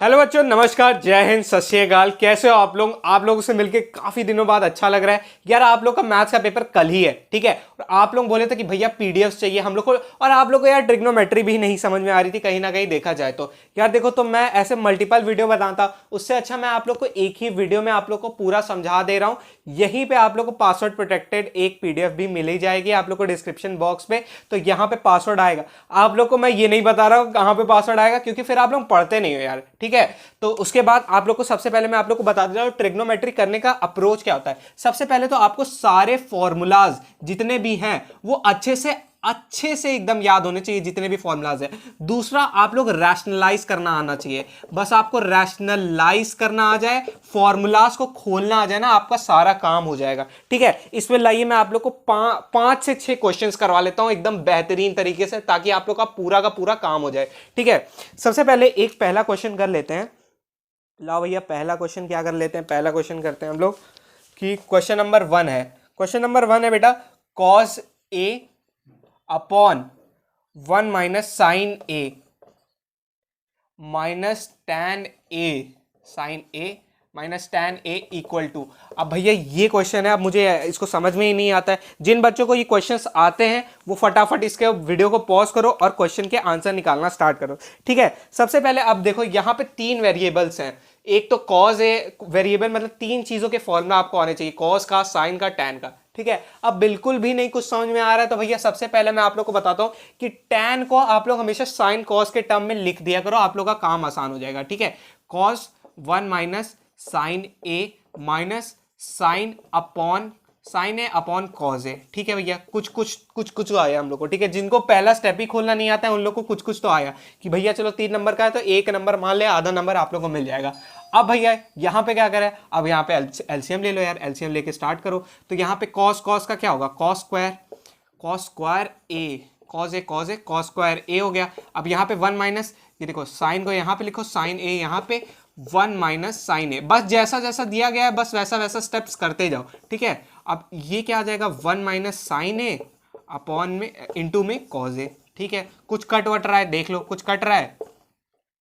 Hello बच्चों, नमस्कार, जय हिंद, सत श्री अकाल। कैसे हो आप लोग? आप लोगों से मिलके काफी दिनों बाद अच्छा लग रहा है यार। आप लोग का मैथ्स का पेपर कल ही है, ठीक है। और आप लोग बोले थे कि भैया पीडीएफ चाहिए हम लोग को, और आप लोग को यार ट्रिग्नोमेट्री भी नहीं समझ में आ रही थी कहीं ना कहीं देखा जाए तो। यार देखो, तो मैं ऐसे मल्टीपल वीडियो बताता, उससे अच्छा मैं आप लोग को एक ही वीडियो में आप लोग को पूरा समझा दे रहा हूँ। यहीं पे आप लोग को पासवर्ड प्रोटेक्टेड एक पीडीएफ भी मिल ही जाएगी आप लोग को डिस्क्रिप्शन बॉक्स में। तो यहाँ पे पासवर्ड आएगा। आप लोग को मैं ये नहीं बता रहा हूँ कहाँ पे पासवर्ड आएगा, क्योंकि फिर आप लोग पढ़ते नहीं हो यार, ठीक है। तो उसके बाद आप लोग को सबसे पहले मैं आप लोग को बता दे रहा हूं ट्रिग्नोमेट्री करने का अप्रोच क्या होता है। सबसे पहले तो आपको सारे फॉर्मूलाज जितने भी हैं वो अच्छे से एकदम याद होने चाहिए, जितने भी फॉर्मूलाज हैं। दूसरा, आप लोग रैशनलाइज करना आना चाहिए। बस आपको रैशनलाइज करना आ जाए, फॉर्मूलाज को खोलना आ जाए ना, आपका सारा काम हो जाएगा, ठीक है। इसमें लाइए मैं आप लोग को 5 से 6 क्वेश्चंस करवा लेता हूं एकदम बेहतरीन तरीके से, ताकि आप लोग का पूरा काम हो जाए, ठीक है। सबसे पहले एक पहला क्वेश्चन कर लेते हैं। लाओ भैया, पहला क्वेश्चन क्या कर लेते हैं। पहला क्वेश्चन करते हैं हम लोग कि क्वेश्चन नंबर 1 है। क्वेश्चन नंबर 1 है बेटा, cos A upon 1 - sin a minus tan a sin a minus tan a equal to. अब भैया ये क्वेश्चन है, अब मुझे इसको समझ में ही नहीं आता है। जिन बच्चों को ये क्वेश्चंस आते हैं वो फटाफट इसके वीडियो को पॉज करो और क्वेश्चन के आंसर निकालना स्टार्ट करो, ठीक है। सबसे पहले अब देखो, यहाँ पे 3 वेरिएबल्स हैं। एक तो कॉज है वेरिएबल, मतलब 3 चीजों के फॉर्मूला आपको आने चाहिए, कॉज का, साइन का, टैन का, ठीक है। अब बिल्कुल भी नहीं कुछ समझ में आ रहा है तो भैया सबसे पहले मैं आप लोग को बताता हूं कि टैन को आप लोग हमेशा साइन कॉस के टर्म में लिख दिया करो, आप लोग का काम आसान हो जाएगा, ठीक है। Cos 1 - sin a minus sine A upon cos A, ठीक है भैया। कुछ आया हम लोग को, ठीक है। जिनको पहला स्टेप ही खोलना नहीं आता है उन लोग को कुछ तो आया कि भैया चलो 3 नंबर का है तो 1 नंबर मान ले, आधा नंबर आप लोग को मिल जाएगा। अब भैया यहाँ पे क्या करें, अब यहाँ पे एलसीएम ले लो यार, एलसीएम लेके स्टार्ट करो। तो यहाँ पे कॉस का क्या होगा, कॉस स्क्वायर ए, कॉस स्क्वायर ए हो गया। अब यहाँ पे 1 माइनस, ये देखो साइन को यहाँ पे लिखो, साइन ए यहाँ पे 1 - sin a, बस जैसा जैसा दिया गया है बस वैसा वैसा स्टेप्स करते जाओ, ठीक है। अब ये क्या आ जाएगा, 1 - sin a अपॉन में इंटू में कॉज ए, ठीक है। कुछ कट वट रहा है, देख लो कुछ कट रहा है?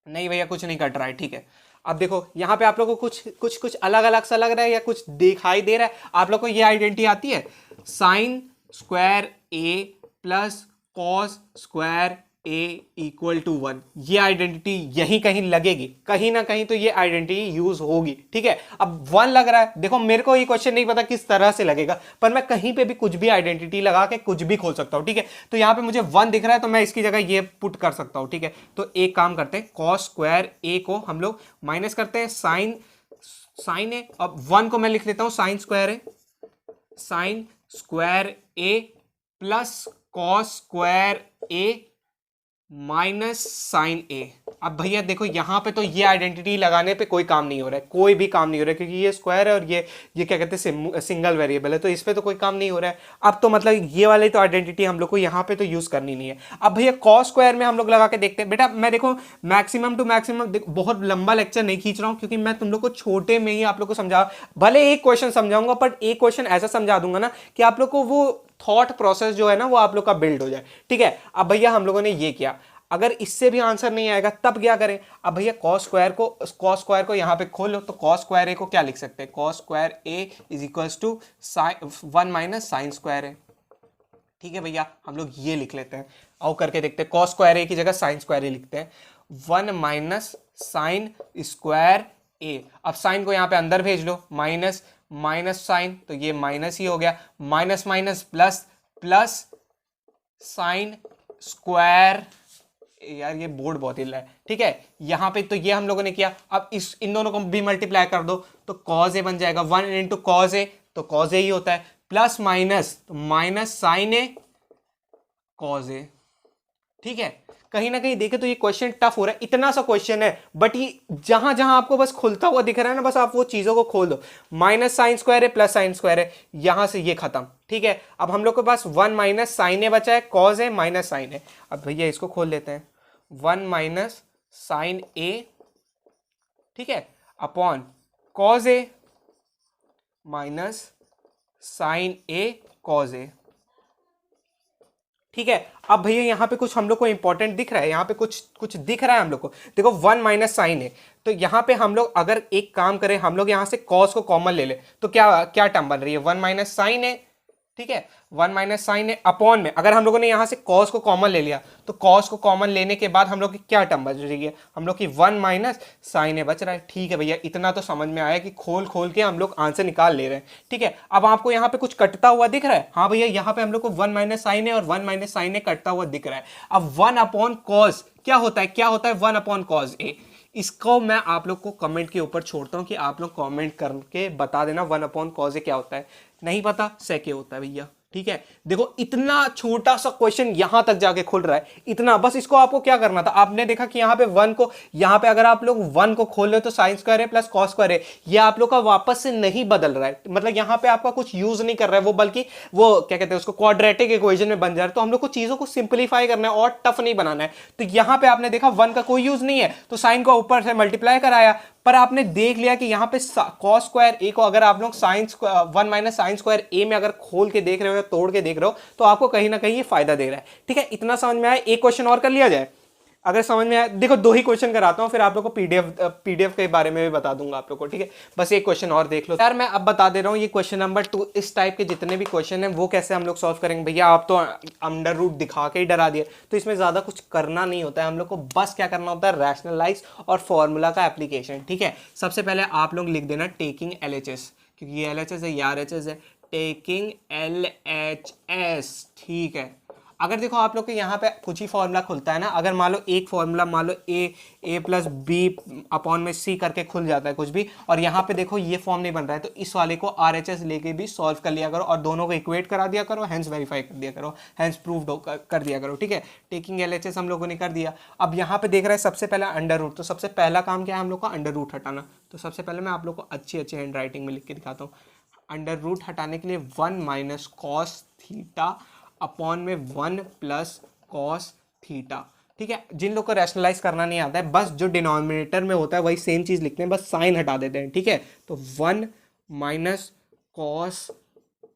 नहीं भैया कुछ नहीं कट रहा है, ठीक है। अब देखो यहाँ पे आप लोग को कुछ अलग अलग सा लग रहा है या कुछ दिखाई दे रहा है? आप लोग को ये आइडेंटिटी आती है, sine square A plus cos square A equal to 1। ये आइडेंटिटी यहीं कहीं लगेगी, कहीं ना कहीं तो ये आइडेंटिटी यूज होगी, ठीक है। अब 1 लग रहा है, देखो मेरे को ये क्वेश्चन नहीं पता किस तरह से लगेगा, पर मैं कहीं पे भी कुछ भी आइडेंटिटी लगा के कुछ भी खोल सकता हूं, ठीक है। तो यहाँ पे मुझे 1 दिख रहा है तो मैं इसकी जगह ये पुट कर सकता हूं, ठीक है। तो एक काम करते हैं, कॉस स्क्वायर ए को हम लोग माइनस करते हैं साइन ए। अब 1 को मैं लिख लेता हूं sign square A plus cos square A minus sine ए। अब भैया देखो यहाँ पे तो ये आइडेंटिटी लगाने पे कोई काम नहीं हो रहा है, कोई भी काम नहीं हो रहा है, क्योंकि ये स्क्वायर है और ये क्या कहते हैं सिंगल वेरिएबल है, तो इस पे तो कोई काम नहीं हो रहा है। अब तो मतलब ये वाली तो आइडेंटिटी हम लोग को यहाँ पे तो यूज करनी नहीं है। अब भैया कॉस स्क्वायर में हम लोग लगा के देखते हैं। बेटा मैं देखो मैक्सिमम टू मैक्सिमम बहुत लंबा लेक्चर नहीं खींच रहा हूँ, क्योंकि मैं तुम लोग को छोटे में ही आप लोग को समझा, भले एक क्वेश्चन समझाऊंगा बट एक क्वेश्चन ऐसा समझा दूंगा ना कि आप लोग को वो थॉट प्रोसेस जो है ना वो आप लोग का बिल्ड हो जाए, ठीक है। अब भैया हम लोगों ने ये किया, अगर इससे भी आंसर नहीं आएगा तब क्या करें? अब भैया कॉस स्क्वायर को यहां पे खोलो, तो कॉस स्क्वायर ए को क्या लिख सकते हैं, cos square A is equals to 1 - sin square A, ठीक है भैया। हम लोग ये लिख लेते हैं, आओ करके देखते हैं। कॉस स्क्वायर ए की जगह साइन स्क्वायर ए लिखते हैं, 1 - sin स्क्वायर ए। अब साइन को यहां पे अंदर भेज लो, माइनस साइन, तो ये माइनस ही हो गया, minus minus plus plus sine square, यार ये बोर्ड बहुत हिल रहा है, ठीक है। यहां पे तो ये हम लोगों ने किया, अब इन दोनों को भी मल्टीप्लाई कर दो तो कॉज ए बन जाएगा, 1 इंटू कॉज ए, तो कॉज ए ही होता है, प्लस माइनस तो minus sine A cause A, ठीक है। कहीं ना कहीं देखे तो ये क्वेश्चन टफ हो रहा है, इतना सा क्वेश्चन है बट ये जहां जहां आपको बस खुलता हुआ दिख रहा है ना, बस आप वो चीजों को खोल दो। माइनस साइन स्क्वायर है प्लस साइन स्क्वायर है, यहां से ये खत्म, ठीक है। अब हम लोग के पास 1 - साइन ए बचा है, कॉज है माइनस साइन है। अब भैया इसको खोल लेते हैं, 1 - साइन ए, ठीक है, upon cos A minus sine A cause A, ठीक है। अब भैया यहाँ पे कुछ हम लोग को इंपॉर्टेंट दिख रहा है, यहाँ पे कुछ कुछ दिख रहा है हम लोग को। देखो 1 माइनस साइन है, तो यहाँ पे हम लोग अगर एक काम करें, हम लोग यहाँ से कॉस को कॉमन ले ले, तो क्या क्या टर्म बन रही है, 1 माइनस साइन है। ठीक है, 1 माइनस साइन है अपॉन में, अगर हम लोगों ने यहाँ से कॉस को कॉमन ले लिया, तो कॉस को कॉमन लेने के बाद हम लोग की क्या टर्म बच रही है, हम लोग की 1 माइनस साइन है बच रहा है। ठीक है भैया, इतना तो समझ में आया कि खोल खोल के हम लोग आंसर निकाल ले रहे हैं। ठीक है, अब आपको यहाँ पे कुछ कटता हुआ दिख रहा है, हाँ भैया यहाँ पे हम लोग को 1 माइनस साइन है और 1 माइनस साइन है कटता हुआ दिख रहा है। अब 1 अपॉन कॉस क्या होता है, क्या होता है 1 अपॉन कॉस ए, इसको मैं आप लोग को कमेंट के ऊपर छोड़ता हूं कि आप लोग कमेंट करके बता देना 1 अपॉन कॉस ए क्या होता है। नहीं पता सेक होता है भैया। ठीक है, देखो इतना छोटा सा क्वेश्चन यहां तक जाके खुल रहा है, इतना बस। इसको आपको क्या करना था, आपने देखा कि यहाँ पे 1 को, यहाँ पे अगर आप लोग 1 को खोल रहे हो तो साइन स्क्वायर है प्लस कॉस स्क्वायर है, ये आप लोग का वापस से नहीं बदल रहा है, मतलब यहाँ पे आपका कुछ यूज नहीं कर रहा है वो, बल्कि वो क्या कहते हैं उसको क्वाड्रेटिक इक्वेशन में बन जा रहा है। तो हम लोग को चीजों को सिंप्लीफाई करना है और टफ नहीं बनाना है। तो यहाँ पे आपने देखा 1 का कोई यूज नहीं है, तो साइन को ऊपर से मल्टीप्लाई कराया, पर आपने देख लिया कि यहाँ पे कॉस स्क्वायर ए को अगर आप लोग साइन 1 माइनस साइन स्क्वायर ए में अगर खोल के देख रहे हो या तोड़ के देख रहे हो, तो आपको कहीं ना कहीं ये फायदा दे रहा है। ठीक है, इतना समझ में आया। एक क्वेश्चन और कर लिया जाए, अगर समझ में आया। देखो 2 ही क्वेश्चन कराता हूं, फिर आप लोग को पीडीएफ के बारे में भी बता दूंगा आप लोग को। ठीक है, बस एक क्वेश्चन और देख लो यार। मैं अब बता दे रहा हूं, ये क्वेश्चन नंबर 2, इस टाइप के जितने भी क्वेश्चन हैं वो कैसे हम लोग सॉल्व करेंगे। भैया आप तो अंडर रूट दिखा के ही डरा दिए, तो इसमें ज्यादा कुछ करना नहीं होता है हम लोग को, बस क्या करना होता है, रैशनलाइज और फॉर्मूला का एप्लीकेशन। ठीक है, सबसे पहले आप लोग लिख देना टेकिंग एलएचएस, क्योंकि ये एलएचएस है, ये आरएचएस है, टेकिंग एलएचएस। ठीक है, अगर देखो आप लोग के यहाँ पे कुछ ही फॉर्मूला खुलता है ना, अगर मान लो एक फॉर्मूला, मान लो ए प्लस बी अपॉन में सी करके खुल जाता है कुछ भी, और यहाँ पे देखो ये फॉर्म नहीं बन रहा है, तो इस वाले को आरएचएस लेके भी सॉल्व कर लिया करो और दोनों को इक्वेट करा दिया करो, हैंस वेरीफाई कर दिया करो, हैंस प्रूव्ड कर दिया करो। ठीक है, टेकिंग एलएचएस हम लोगों ने कर दिया। अब यहाँ पे देख रहे हैं सबसे पहला अंडर रूट, तो सबसे पहला काम क्या है हम लोग का, अंडर रूट हटाना। तो सबसे पहले मैं आप लोग को अच्छी अच्छी हैंड राइटिंग में लिख के दिखाता हूँ। अंडर रूट हटाने के लिए 1 माइनस कॉस थीटा अपॉन में 1 प्लस कॉस थीटा। ठीक है, जिन लोग को रैशनलाइज करना नहीं आता है, बस जो डिनोमिनेटर में होता है वही सेम चीज लिखते हैं, बस साइन हटा देते हैं। ठीक है, तो 1 minus cos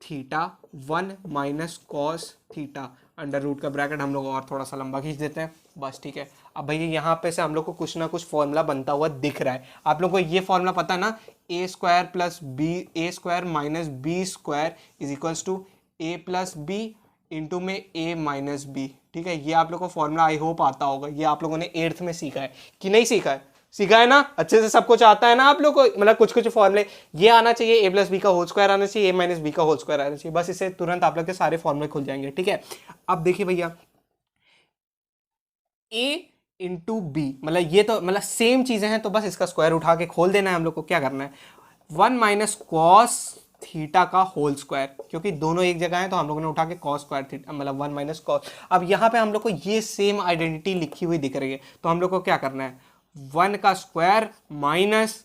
theta, 1 minus cos theta, under root का ब्रैकेट हम लोग और थोड़ा सा लंबा खींच देते हैं, बस। ठीक है, अब भैया यहाँ पे से हम लोग को कुछ ना कुछ फॉर्मूला बनता हुआ दिख रहा है। आप लोग को ये फॉर्मूला पता है ना, A square plus B, A square minus B square is equals to A plus B into में ए माइनस बी। ठीक है, ये आप लोग को फॉर्मूला आई होप आता होगा, ये आप लोगों ने 8th में सीखा है कि नहीं सीखा है, सीखा है ना, अच्छे से सब कुछ आता है ना आप लोग को, मतलब कुछ कुछ फॉर्मूले ये आना चाहिए, ए प्लस बी का होल स्क्वायर आना चाहिए, ए माइनस बी का होल स्क्वायर आना चाहिए, बस इससे तुरंत आप लोग के सारे फॉर्मूले खुल जाएंगे। ठीक है, अब देखिए भैया, ए इंटू बी, मतलब ये तो मतलब सेम चीजें हैं, तो बस इसका स्क्वायर उठा के खोल देना है हम लोग को। क्या करना है, 1 माइनस कॉस थीटा का होल स्क्वायर, क्योंकि दोनों एक जगह है तो हम लोगों ने उठा के कॉस स्क्वायर थीटा, मतलब 1 माइनस कॉस। अब यहाँ पे हम लोग को ये सेम आइडेंटिटी लिखी हुई दिख रही है, तो हम लोग को क्या करना है, 1 का स्क्वायर माइनस,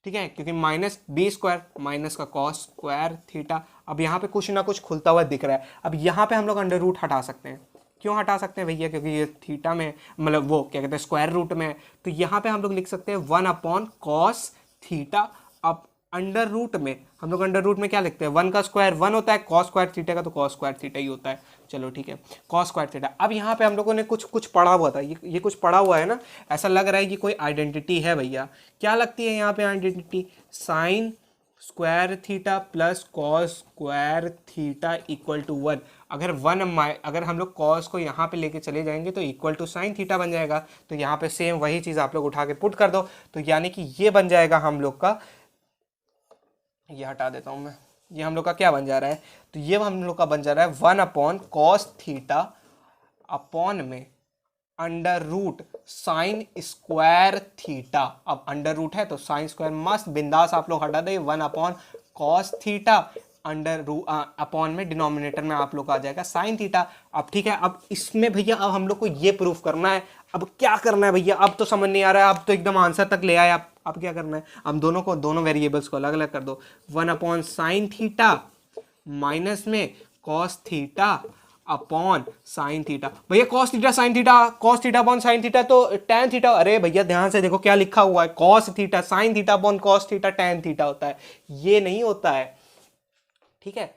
ठीक है, क्योंकि माइनस बी स्क्वायर माइनस का कॉस स्क्वायर थीटा। अब यहाँ पे कुछ ना कुछ खुलता हुआ दिख रहा है। अब यहाँ पे हम लोग अंडर रूट हटा सकते हैं, क्यों हटा सकते हैं भैया, क्योंकि ये थीटा में, मतलब वो क्या कहते हैं स्क्वायर रूट में, तो यहाँ पे हम लोग लिख सकते हैं 1 अपॉन कॉस थीटा। अब अंडर रूट में हम लोग अंडर रूट में क्या लिखते हैं, 1 का स्क्वायर 1 होता है, कॉस स्क्वायर थीटा का तो कॉस स्क्वायर थीटा ही होता है। चलो ठीक है, कॉस स्क्वायर थीटा। अब यहाँ पे हम लोगों ने कुछ कुछ पढ़ा हुआ था, ये कुछ पढ़ा हुआ है ना, ऐसा लग रहा है कि कोई आइडेंटिटी है भैया। क्या लगती है यहाँ पे identity, sine square theta plus cos square theta equal to 1। अगर अगर हम लोग कॉस को यहाँ पे लेके चले जाएंगे तो इक्वल टू साइन थीटा बन जाएगा। तो यहाँ पे सेम वही चीज़ आप लोग उठा के पुट कर दो, तो यानी कि ये बन जाएगा हम लोग का, ये हटा देता हूँ मैं, ये हम लोग का क्या बन जा रहा है, तो ये हम लोग का बन जा रहा है 1 अपॉन कॉस थीटा अपॉन में under root sine square theta. अब अंडर रूट है तो साइन स्क्वायर मस्त बिंदास आप लोग हटा दे, 1 upon cos theta under upon में डिनोमिनेटर में आप लोग का आ जाएगा साइन थीटा। अब ठीक है, अब इसमें भैया अब हम लोग को ये प्रूफ करना है। अब क्या करना है भैया, अब तो समझ नहीं आ रहा है, अब तो एकदम आंसर तक ले आए। अब क्या करना है, हम दोनों वेरिएबल्स को अलग अलग कर दो, 1 अपॉन साइन थीटा माइनस में cos theta upon sine theta. भैया cos theta sine theta, cos theta upon sine theta तो टैन थीटा। अरे भैया ध्यान से देखो क्या लिखा हुआ है, cos theta sine theta upon cos theta tan theta होता है, ये नहीं होता है। ठीक है,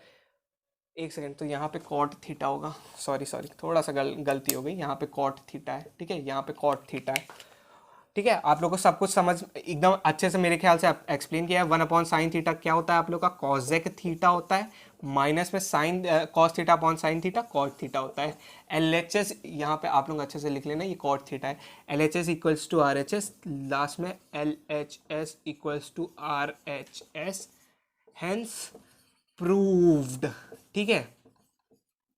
एक सेकंड, तो यहाँ पे कॉट थीटा होगा, सॉरी थोड़ा सा गलती हो गई, यहाँ पे कॉट थीटा है, ठीक है, यहाँ पे कॉट थीटा है, ठीक है। आप लोगों को सब कुछ समझ एकदम अच्छे से मेरे ख्याल से एक्सप्लेन किया है। 1/sin थीटा क्या होता है आप लोग का, कॉसेक थीटा होता है, माइनस में sine cos theta upon sine theta cot theta होता है। LHS यहाँ पे आप लोग अच्छे से लिख लेना, ये कॉट थीटा है। LHS equals to RHS, last में LHS equals to RHS, hence proved, ठीक है।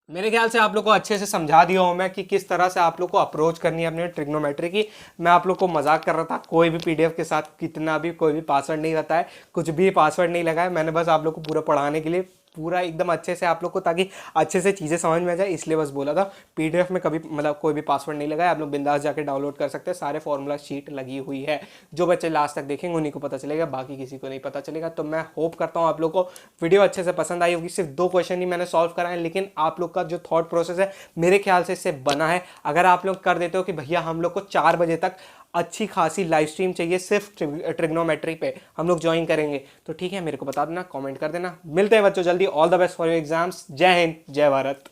मेरे ख्याल से आप लोग को अच्छे से समझा दिया हूँ मैं कि किस तरह से आप लोग को अप्रोच करनी है अपने ट्रिग्नोमेट्री की। मैं आप लोग को मजाक कर रहा था, कोई भी PDF के साथ कितना भी कोई भी पासवर्ड नहीं रहता है, कुछ भी पासवर्ड नहीं लगा है, मैंने बस आप लोग को पूरा पढ़ाने के लिए पूरा एकदम अच्छे से आप लोग को, ताकि अच्छे से चीज़ें समझ में आ जाए, इसलिए बस बोला था। PDF में कभी मतलब कोई भी पासवर्ड नहीं लगा है, आप लोग बिंदास जाके डाउनलोड कर सकते हैं, सारे फॉर्मूला शीट लगी हुई है। जो बच्चे लास्ट तक देखेंगे उन्हीं को पता चलेगा, बाकी किसी को नहीं पता चलेगा। तो मैं होप करता हूँ आप लोग को वीडियो अच्छे से पसंद आई होगी। सिर्फ 2 क्वेश्चन ही मैंने सॉल्व कराए, लेकिन आप लोग का जो थॉट प्रोसेस है मेरे ख्याल से इससे बना है। अगर आप लोग कर देते हो कि भैया हम लोग को 4 बजे तक अच्छी खासी लाइव स्ट्रीम चाहिए सिर्फ ट्रिग्नोमेट्री पे, हम लोग ज्वाइन करेंगे, तो ठीक है, मेरे को बता देना, कमेंट कर देना। मिलते हैं बच्चों जल्दी, all the best for your exams. जय हिंद, जय भारत।